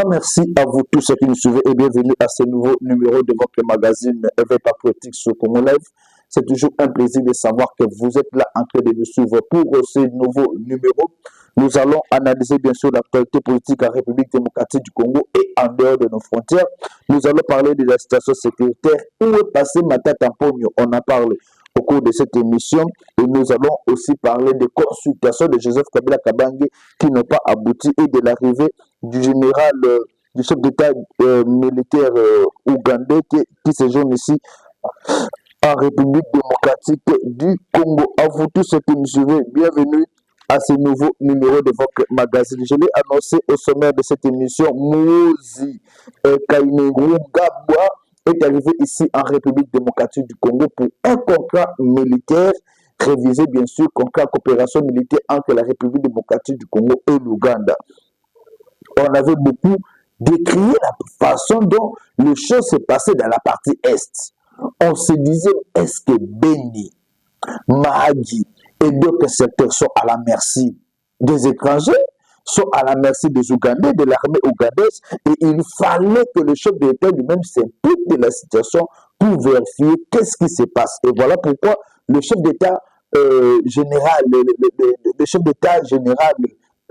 Grand merci à vous tous ceux qui nous suivez et bienvenue à ce nouveau numéro de votre magazine Éveil Patriotique sur Congo Live. C'est toujours un plaisir de savoir que vous êtes là en train de nous suivre pour ce nouveau numéro. Nous allons analyser bien sûr l'actualité politique en République démocratique du Congo et en dehors de nos frontières. Nous allons parler de la situation sécuritaire. Où est passé Matata Pogno? On en parle au cours de cette émission et nous allons aussi parler des consultations de Joseph Kabila Kabange qui n'ont pas abouti et de l'arrivée du général, du chef d'État militaire ougandais qui séjourne ici en République démocratique du Congo. À vous tous ceux qui nous suivez, bienvenue à ce nouveau numéro de votre magazine. Je l'ai annoncé au sommaire de cette émission, Mouzi Kainerou Gabwa est arrivé ici en République démocratique du Congo pour un contrat militaire révisé, bien sûr, contrat de coopération militaire entre la République démocratique du Congo et l'Ouganda. On avait beaucoup décrié la façon dont les choses se passaient dans la partie Est. On se disait, est-ce que Beni, Mahagi et d'autres secteurs sont à la merci des étrangers, sont à la merci des Ougandais, de l'armée ougandaise, et il fallait que le chef de l'État lui-même s'implique de la situation pour vérifier qu'est-ce qui se passe. Et voilà pourquoi le chef d'État général, le chef d'État général,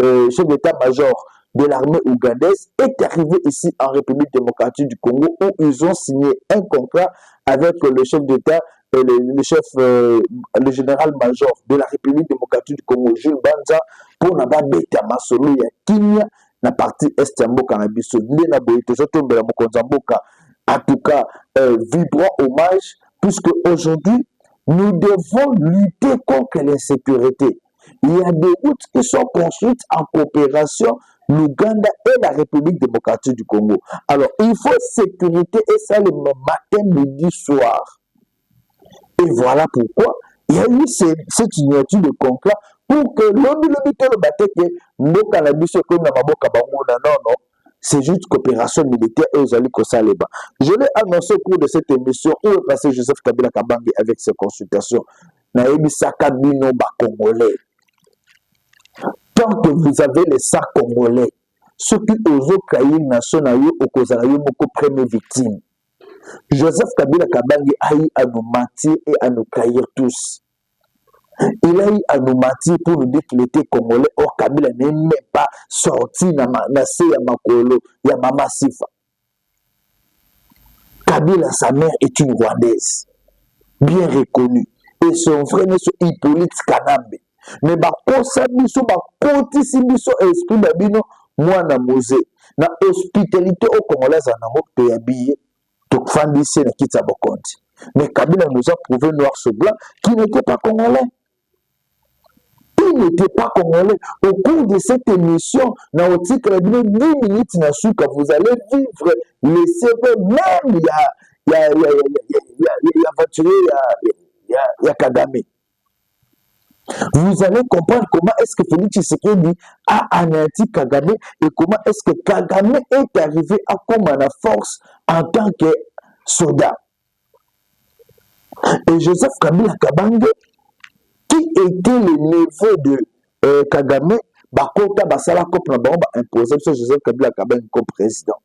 chef d'État-major de l'armée ougandaise est arrivé ici en République démocratique du Congo où ils ont signé un contrat avec le chef d'État, le général-major de la République démocratique du Congo, Jules Banza, pour n'a pas bêté à Masolo ya Kinya, na partie Est ya Mboka na biso, na boyete zotombe la Mokonza Mboka. En tout cas, vibrant hommage, puisque aujourd'hui, nous devons lutter contre l'insécurité. Il y a des routes qui sont construites en coopération, l'Ouganda et la République démocratique du Congo. Alors, il faut sécurité et ça le matin, midi, soir. Et voilà pourquoi il y a eu cette signature de contrat pour que l'homme le bateau que Mboka na biso comme la Maboka Bamona, non, c'est juste coopération militaire et aux alliés Kosaleba. Je l'ai annoncé au cours de cette émission où est passé Joseph Kabila Kabange avec ses consultations. Naïbi Sakabino Congolais. Tant que vous avez les sacs congolais, ceux qui osent créer une nation au Kozarayo beaucoup première victime. Joseph Kabila Kabange a eu à nous mentir et à nous trahir tous. Il a eu à nous mentir pour nous dire qu'il était congolais. Or, Kabila n'est même pas sorti na ya Makolo, ya Mama Sifa. Kabila, sa mère est une Rwandaise, bien reconnue. Et son frère est Hippolyte Kanambe. Mais bakosa biso bakotisi biso esprit babino mwana moze na hospitalité au congolaise na moko ya billet to fandisi na kitsa bokonti. Mais Kabila nous a prouvé noir sur blanc qu'il n'était pas congolais. Il n'était pas congolais. Au cours de cette émission, dans le titre 10 minutes na souka, vous allez vivre les CV même il y a Kagame. Vous allez comprendre comment est-ce que Félix Tshisekedi a anéanti Kagame et comment est-ce que Kagame est arrivé à comme la force en tant que soldat. Et Joseph Kabila Kabange, qui était le neveu de Kagame, Bakota Basala Kopna imposé sur Joseph Kabila Kabange comme président.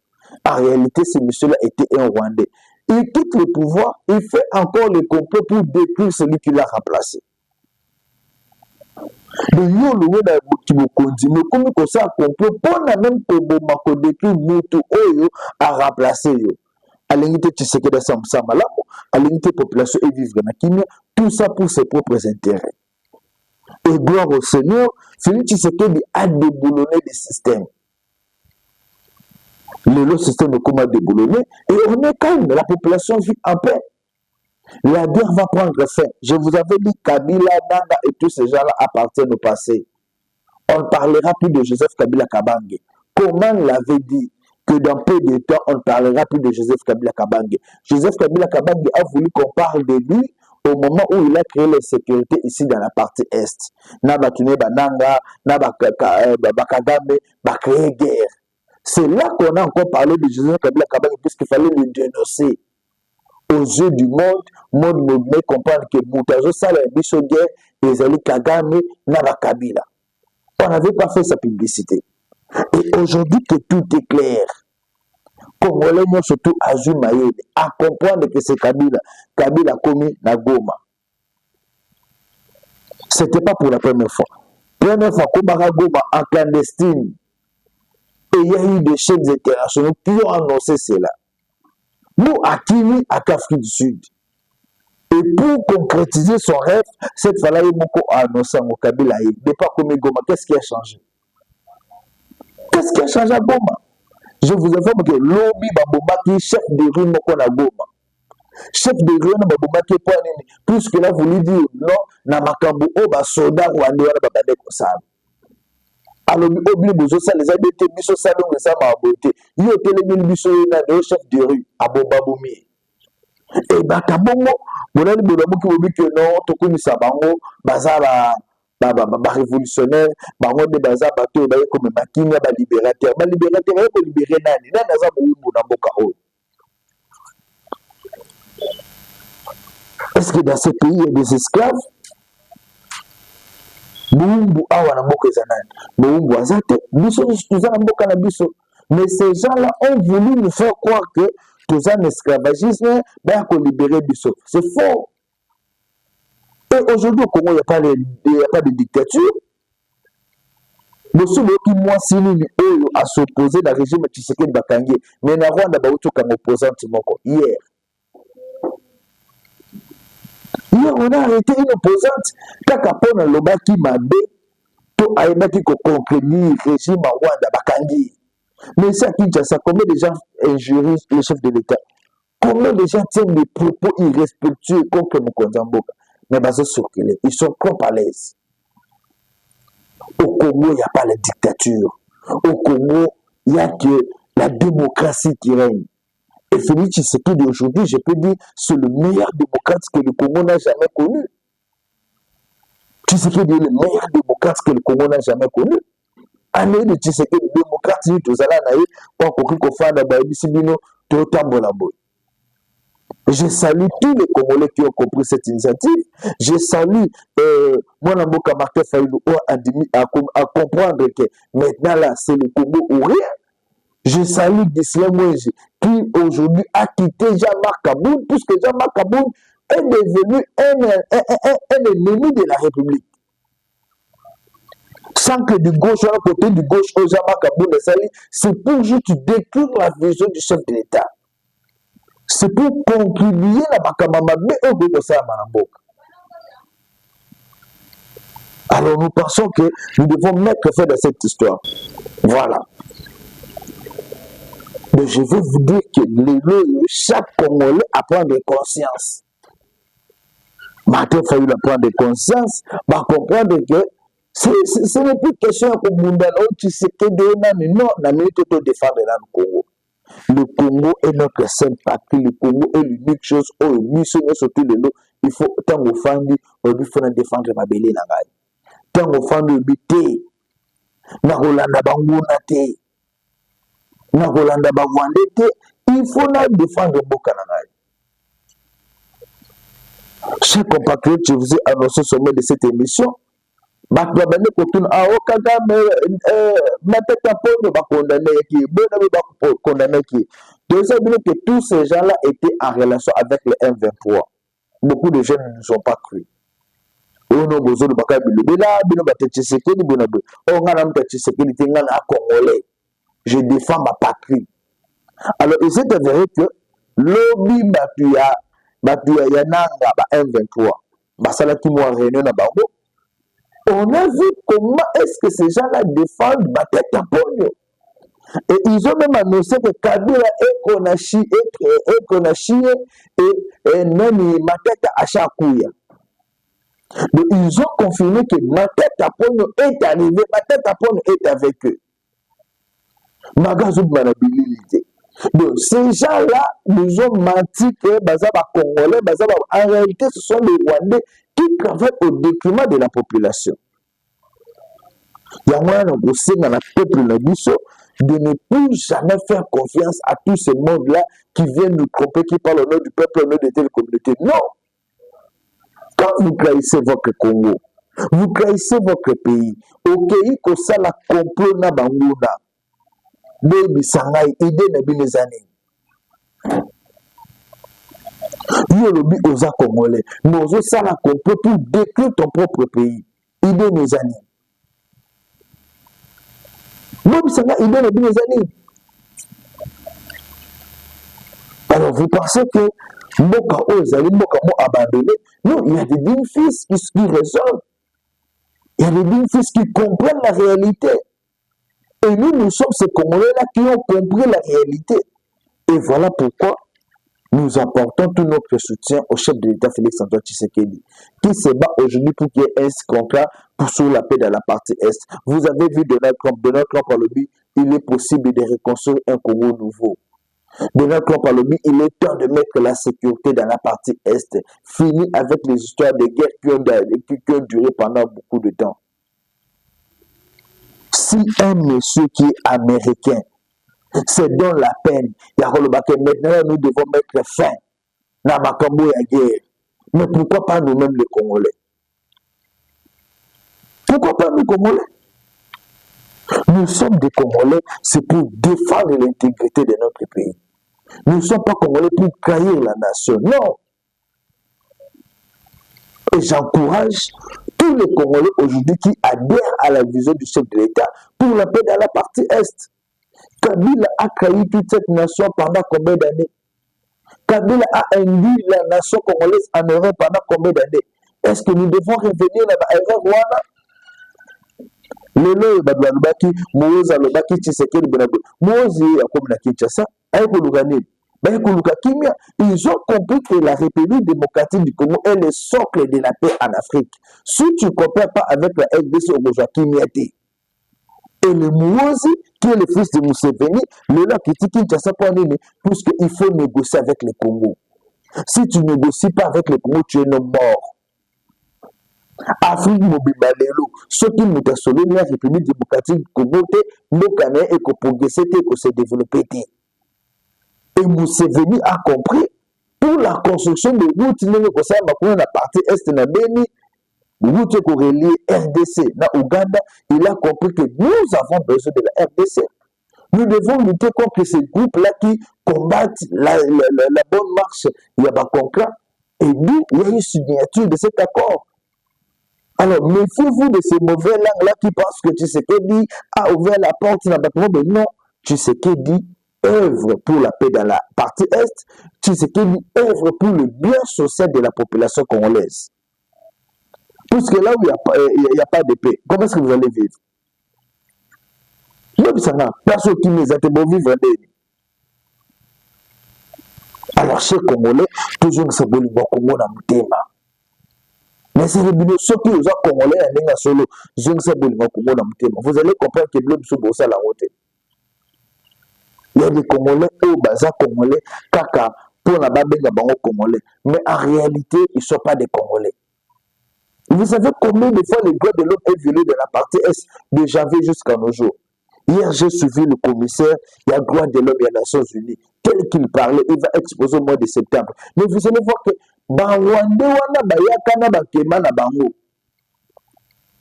En réalité, ce monsieur-là était un Rwandais. Il quitte le pouvoir, il fait encore le complot pour détruire celui qui l'a remplacé. Le yolo na Kibokondi, mais comme ça complot, pour la même Koboma ko détruire Moutou Oyo a remplacé yo. À l'unité Tshisekedi Samsama là, à l'unité population et vivre na Kimia, tout ça pour ses propres intérêts. Et gloire au Seigneur, Félix Tshisekedi a déboulonné le système. Le système de comment déboulonner et on est calme, la population vit en paix. La guerre va prendre fin. Je vous avais dit Kabila, Nanga et tous ces gens-là appartiennent au passé. On ne parlera plus de Joseph Kabila Kabange. Comment l'avait dit que dans peu de temps, on ne parlera plus de Joseph Kabila Kabange. Joseph Kabila Kabange a voulu qu'on parle de lui au moment où il a créé la sécurité ici dans la partie Est. Nabatune Bananga, Kagame, créé guerre. C'est là qu'on a encore parlé de Joseph Kabila Kabange puisqu'il fallait le dénoncer. Aux yeux du monde me comprendre que Moutazo Sala et Bisso guerre, les alliés Kagame, Naba Kabila. On n'avait pas fait sa publicité. Et aujourd'hui que tout est clair, Congolais surtout Azul Mayele, à comprendre que c'est Kabila. Kabila a commis la Goma. Ce n'était pas pour la première fois. Première fois, Kobara Goma en clandestine. Et il y a eu des chefs internationaux qui ont annoncé cela. Nous, à Kini, à Afrique du Sud. Et pour concrétiser son rêve, cette fois-là, il a annoncé au Kabila. Mais pas comme Goma. Qu'est-ce qui a changé? Qu'est-ce qui a changé à Goma? Je vous informe que Lobi Babomaki, chef de rue Moko na Goma. Chef de rue Babomaki, puisque là, vous lui dites non, na makambo o ba soda rwandais wana babande kosala. Alors, oublie bozo ça les abete biso salon de ça ma beauté. Yo télémil biso na de chef de rue abobabomi. Et bakabongo, bonali bodamuki bobi que non, tokumisa bango bazala ba révolutionnaire, bango de baza bato ba comme makinga ba libérateur ba libérer nani aza boumbu na mboka o. Est-ce que dans ce pays il y a des esclaves? Boumbu awa na mboka ezanani boumbu azate biso tuza na mboka na biso. Mais ces gens-là ont voulu nous faire croire que tout un esclavagisme va libérer biso. C'est faux. Et aujourd'hui au Congo il n'y a pas de dictature. Bosso qui moi sinini oyo à s'opposer à régime Tshisekedi Bakangi, mais na Rwanda ba uto comme opposante moko hier. Hier on a arrêté une opposante kaka pona lobaki mabe to ayebaki ko conquérir régime Rwanda Bakangi. Mais ça Kinshasa, combien de gens injurient le chef de l'État? Combien de gens tiennent des propos irrespectueux contre Mokonzamboka? Mais basés sur ils sont trop à l'aise. Au Congo, il n'y a pas la dictature. Au Congo, il n'y a que la démocratie qui règne. Et Félix Tshisekedi d'aujourd'hui, je peux dire, c'est le meilleur démocrate que le Congo n'a jamais connu. Tshisekedi est le meilleur démocrate que le Congo n'a jamais connu. Année de Tshisekedi, démocrate, tout ça là, pas compris qu'on fait un bisibino, tout tambola boy. Je salue tous les Congolais qui ont compris cette initiative. Je salue mon avocat Martin Fayoulou à comprendre que maintenant là, c'est le Congo ou rien. Je salue Gisela Mwenji qui aujourd'hui a quitté Jean-Marc Kaboun puisque Jean-Marc Kaboun est devenu un ennemi de la République. Sans que du gauche, à côté du gauche, Jean-Marc Kaboun c'est pour juste détruire la vision du chef de l'État. C'est pour contribuer à la Makamamabé au Gogosa Manamboka. Alors nous pensons que nous devons mettre fin à cette histoire. Voilà. Mais je veux vous dire que chaque Congolais apprend de conscience. Martin Fayoulou apprend de conscience, va comprendre que ce n'est plus question que Mundano, tu sais que non, la minute de défendre le Congo. Le Congo est notre seule patrie. Le Congo est l'unique chose où nous sommes surtout le lot. Il faut tant au fandi, il faut défendre ma belle nangai. Tant au fandi bité, na Rolanda banguna te, na Rolanda bangwande te, il faut défendre Boka nangai. Chers compatriotes, je vous ai annoncé au sommet de cette émission. Bakabane kotuna aokaga matata pono bakondamné qui bona condamné qui. Donc ça veut dire que tous ces gens-là étaient en relation avec le M23. Beaucoup de jeunes ne nous ont pas cru. Oh non, bozo de bakabi bela bino batetshisekedi bonabe. Oh ngana mtatchisekedi tingana a Congolais. Je défends ma patrie. Alors il s'est avéré que lobby batuya yananga ba M23. Basala ki mo réunion na bango. On a vu comment est-ce que ces gens-là défendent ma tête à pogno. Et ils ont même annoncé que Kabila est Konachi et même ma tête à Chakouya. Donc ils ont confirmé que ma tête à pogno est arrivée, ma tête à pogno est avec eux. Magazoub manabilité. Donc ces gens-là nous ont menti que Bazaba Congolais, Bazaba, en réalité ce sont les Rwandais qui travaillent au détriment de la population. Il y a moyen de dans le peuple de ne plus jamais faire confiance à tous ces mondes-là qui viennent nous tromper, qui parlent au nom du peuple, au nom de telle communauté. Non! Quand vous trahissez votre Congo, vous trahissez votre pays, au pays que ça la complot na banguna, Baby Sangai, idée n'a bien les années. Yo lobby aux Congolais. Mais aux ça la complot pour détruire ton propre pays. Idée mes années. Baby Sangai, idée n'a bien les années. Alors vous pensez que Mboka Ozali, Mboka Mo abandonné? Non, il y a des dignes fils qui résonnent. Il y a des dignes fils qui comprennent la réalité. Et nous sommes ces Congolais-là qui ont compris la réalité. Et voilà pourquoi nous apportons tout notre soutien au chef de l'État Félix-Antoine Tshisekedi, qui se bat aujourd'hui pour qu'il y ait un contrat pour sur la paix dans la partie Est. Vous avez vu Donald Trump par le but, il est possible de reconstruire un Congo nouveau. Donald Trump par le but, il est temps de mettre la sécurité dans la partie Est. Fini avec les histoires de guerre qui ont duré pendant beaucoup de temps. Si un monsieur qui est américain se donne la peine, maintenant nous devons mettre fin à la guerre. Mais pourquoi pas nous-mêmes les Congolais? Pourquoi pas nous Congolais? Nous sommes des Congolais, c'est pour défendre l'intégrité de notre pays. Nous ne sommes pas Congolais pour trahir la nation. Non. Et j'encourage tous les Congolais aujourd'hui qui adhèrent à la vision du chef de l'État pour la paix dans la partie Est. Kabila a trahi toute cette nation pendant combien d'années? Kabila a induit la nation congolaise en erreur pendant combien d'années? Est-ce que nous devons revenir dans l'erreur Rwanda? Lelo badwalubaki Moïse alobaki Tshisekedi bonabo. Moïse akomna Kinshasa ayekolukanini. Ils ont compris que la République démocratique du Congo est le socle de la paix en Afrique. Si tu ne compares pas avec la RDC au Kimia-Té, et le Mouozi, qui est le fils de Museveni, le là critique Kinshasa puisqu'il faut négocier avec le Congo. Si tu ne négocies pas avec le Congo, tu es non mort. Afrique mobile lelo, ce qui nous a sauvé la République démocratique du Congo, nous canons et que progresser et que se développer. Et Museveni a compris pour la construction de routes, la partie est de Beni, route pour relier RDC na Ouganda, il a compris que nous avons besoin de la RDC. Nous devons lutter contre ces groupes-là qui combattent la bonne marche. Il y a pas concret. Et nous, il y a une signature de cet accord. Alors, méfiez-vous de ces mauvais langues-là qui pensent que Tshisekedi a ouvert la porte. Mais non, Tshisekedi œuvre pour la paix dans la partie Est. Tshisekedi œuvre pour le bien social de la population congolaise. Puisque là où il n'y a pas de paix, comment est-ce que vous allez vivre? Personne qui nous a été vivre. Alors, chez Congolais, toujours nous sommes les Congo dans le thème. Mais c'est ceux qui ont Congolais à solo, vous allez comprendre que l'homme se à la route. Il y a des Congolais au bazar Congolais, kaka, pour la babenga bango Congolais. Mais en réalité, ils ne sont pas des Congolais. Vous savez combien de fois les droits de l'homme est violé dans la partie Est de janvier jusqu'à nos jours? Hier, j'ai suivi le commissaire, il y a droit de l'homme et les Nations Unies. Tel qu'il parlait, il va exposer au mois de septembre. Mais vous allez voir que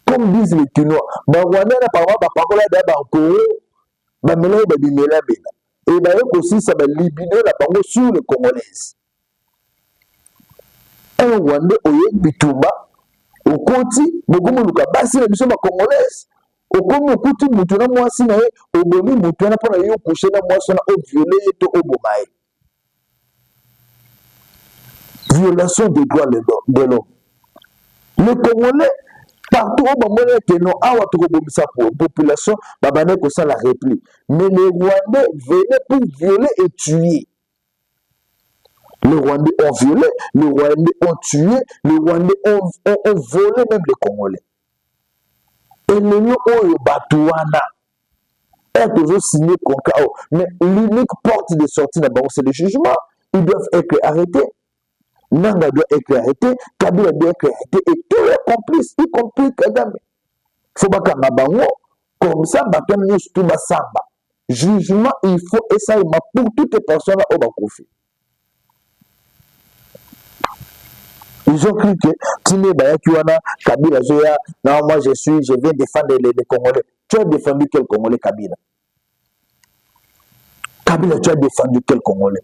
comme disent les Kinois, et d'ailleurs aussi ça va libérer la bango sur les Congolaises. Un Rwandais oye bitumba au koti bogomo luka basi na biso ba Congolaise au komi okuti mutu na mwasi na ye oboni mutu na pona yo coucher na mwasi na o violer to obomaye. Violation des droits de l'homme. Les Congolais partout au moment que nous avons la population, ça la réplique. Mais les Rwandais venaient pour violer et tuer. Les Rwandais ont violé, les Rwandais ont tué, les Rwandais ont volé même les Congolais. Et l'Union Batouana est toujours signé contrat. Mais l'unique porte de sortie d'abord, c'est le jugement. Ils doivent être arrêtés. Nanga doit être arrêté, Kabila doit être arrêté, et tous les complices, y compris Kagame. Il faut pas qu'à Mabango, comme ça, Bakamio Stouba Samba. Jugement, il faut, et ça, pour toutes les personnes au Bakofi. Ils ont cru que Tine Bayakiwana, Kabila Zoya, non, moi je viens défendre les Congolais. Tu as défendu quel Congolais, Kabila? Kabila, tu as défendu quel Congolais?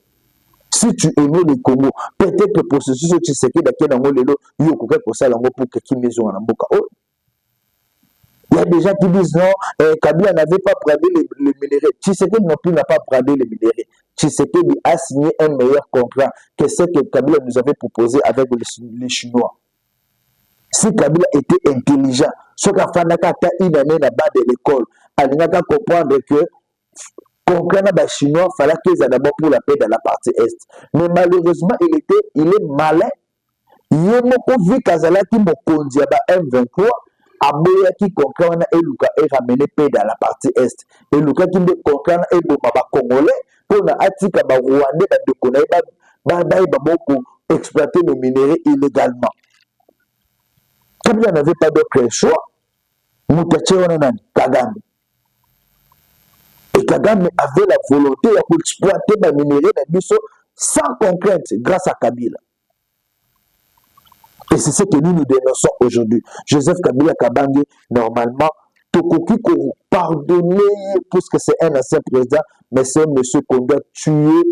Si tu aimais le Congo, peut-être que le processus tu sais que dans le Lelo, il y a quelque chose pour que qui maison en Amboka. Il y a des gens qui disent non, Kabila n'avait pas bradé les minéraux. Tshisekedi non plus n'a pas bradé les minéraux. Tshisekedi a signé un meilleur contrat que ce que Kabila nous avait proposé avec les Chinois. Si Kabila était intelligent, ce qu'a fait une année là-bas de l'école, il a comprendre que concernant les Chinois, il fallait qu'ils aient d'abord pour la paix dans la partie Est. Mais malheureusement, il est malin. Il est vu Kazala qui m'a conduit à M23. Aboya qui concerne et Luka est ramené paix dans la partie Est. Et Luka qui concerne et Boma Congolais pour na atika ba Rwandais de connaître pour exploiter le minerai illégalement. Comme il n'avait pas d'autre choix, Moutaché Onanan, Kagame. Et Kagame avait la volonté d'exploiter le minerai sans contrainte grâce à Kabila. Et c'est ce que nous dénonçons aujourd'hui. Joseph Kabila Kabange, normalement, Tokoki qu'on pardonner puisque c'est un ancien président, mais c'est un monsieur qu'on doit tuer,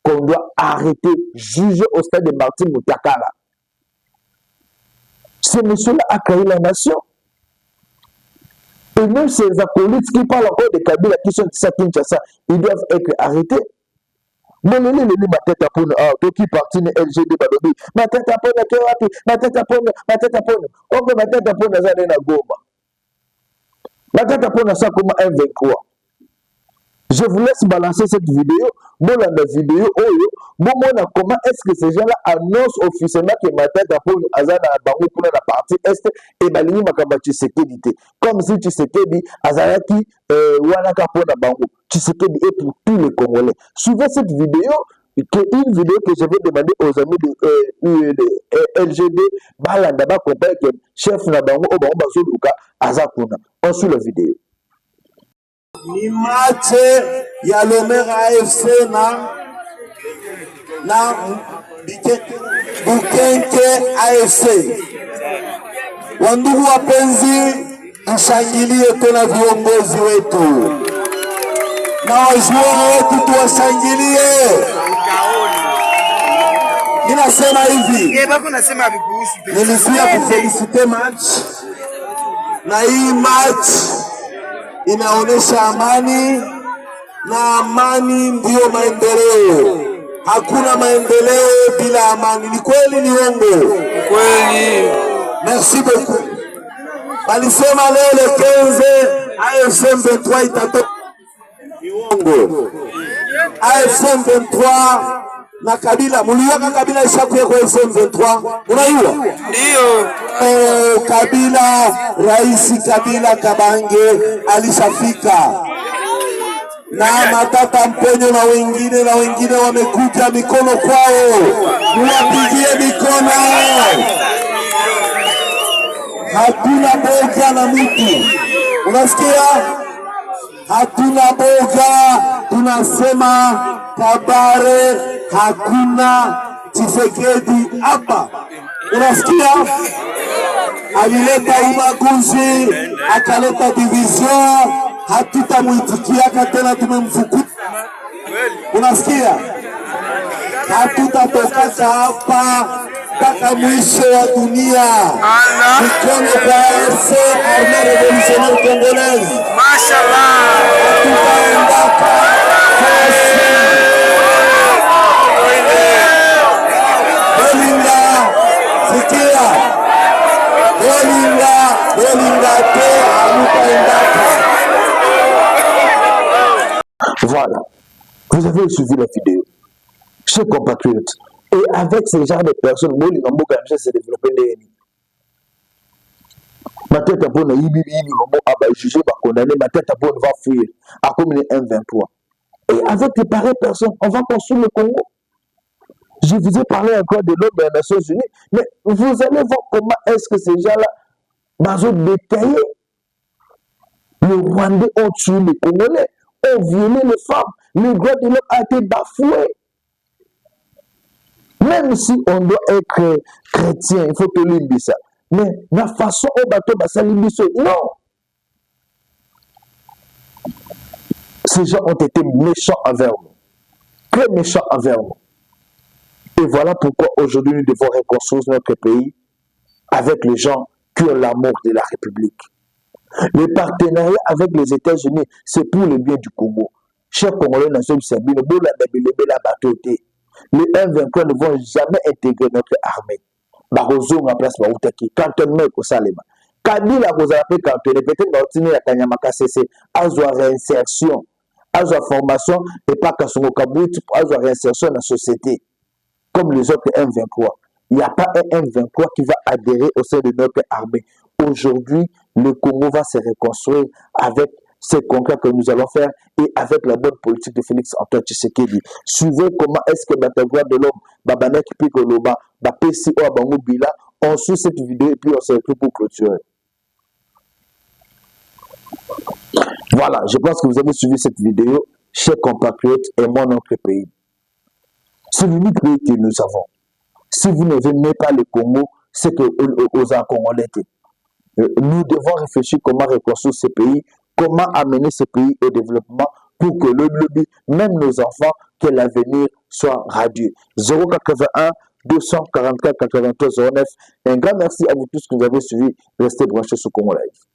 qu'on doit arrêter, juger au stade de Martin Moutakala. Ce monsieur-là a créé la nation. Et même ces acolytes qui parlent encore de Kabila, qui sont de Kinshasa, ils doivent être arrêtés. Mais les ma tête à pone, qui parti de LGD Badobi, ma tête à pone, ma tête à pone, ma tête à pone, ok, ma tête à pone, ça n'est pas Goma. Ma tête à pone, ça comme un 23. Je vous laisse balancer cette vidéo. Moi, la vidéo, comment est-ce que ces gens-là annoncent officiellement que ma tête à pone, Azana Bango pour la partie Est et Balini Makamba Tshisekedi. Comme si Tshisekedi, Azaraki, Wanaka Pona Bango. Tshisekedi est pour tous les Congolais. Suivez cette vidéo, une vidéo que je vais demander aux amis de LGD, Balandaba, que chef Nabango, Obamba Zoluka, Azakuna. On suit la vidéo. Ni match ya Lomera AFC na Bukenke AFC. Wandugu wapenzi, tushangilie tena viongozi wetu na wajuoni wetu, tuwashangilie. Ninasema hivi, nilikuja kufelicite match na hii match inaonyesha amani, na amani ndiyo maendeleo. Hakuna maendeleo bila amani. Ni kweli, ni uongo? Kweli. Merci beaucoup. Walisema leo le 15 AFC M23 itatoka. Ni uongo. AFC M23 na Kabila, muliweka Kabila ishakuya kwa AFC M23. Unaiwa? Ndio. Kabila, Rais Kabila Kabange alishafika na Matata Mponyo na wengine wamekuja, mikono kwao, muwapigie mikono. Hatuna boga na mtu, unasikia? Hatuna boga, tunasema Kabare, hakuna Tshisekedi hapa, unasikia? Alileta ubaguzi, akaleta division, hatutamuitikiaka tena, tumemfukuza. Unasikia? Hatutatoka hapa mpaka mwisho wa dunia. Mikono kwa AFC, Armée Révolutionnaire Congolaise. Mashallah. Hatutaendaka fasi. Belinda, sikia. Voilà, vous avez suivi la vidéo. Chers compatriotes, et avec ce genre de personnes, moi, les Nambo Kamché s'est développé l'ennemi. Ma tête à bonne, il juger, va condamner, ma tête à bonne va fuir, à comme M23. Et avec les pareilles personnes, on va construire le Congo. Je vous ai parlé encore de l'homme des Nations Unies, mais vous allez voir comment est-ce que ces gens-là, dans un détaillé, les Rwandais ont tué les Congolais, ont violé les femmes, le droit de l'homme a été bafoué. Même si on doit être chrétien, il faut que l'on dise ça. Mais la façon dont on va s'alimenter, non. Ces gens ont été méchants envers nous. très méchants envers nous. Et voilà pourquoi aujourd'hui nous devons reconstruire notre pays avec les gens qui ont l'amour de la République. Le partenariat avec les États-Unis, c'est pour le bien du Congo. Chers Congolais, les M23 ne vont jamais intégrer notre armée. Barozo en place bautaki cantonnement ko salema. Kabila ko za pe cantonné peut-être ba otini ya kanyamaka cc azwa réinsertion, azwa formation et pas kasongo kabuti azwa réinsertion dans la société comme les autres M23. Il n'y a pas un M23 qui va adhérer au sein de notre armée. Aujourd'hui, le Congo va se reconstruire avec ces conquêtes que nous allons faire et avec la bonne politique de Félix Antoine Tshisekedi. Suivez comment est-ce que Batagua de l'homme, Babanek Pikoloba, Bapesi ou Abango Bila, on suit cette vidéo et puis on se retrouve pour clôturer. Voilà, je pense que vous avez suivi cette vidéo, chers compatriotes, et moi, notre pays. C'est l'unique pays que nous avons. Si vous ne venez pas le Congo, c'est que aux Congolais. Nous devons réfléchir comment reconstruire ce pays, comment amener ce pays au développement pour que même nos enfants, que l'avenir soit radieux. 081 244 93 09. Un grand merci à vous tous que vous avez suivi. Restez branchés sur Congo Live.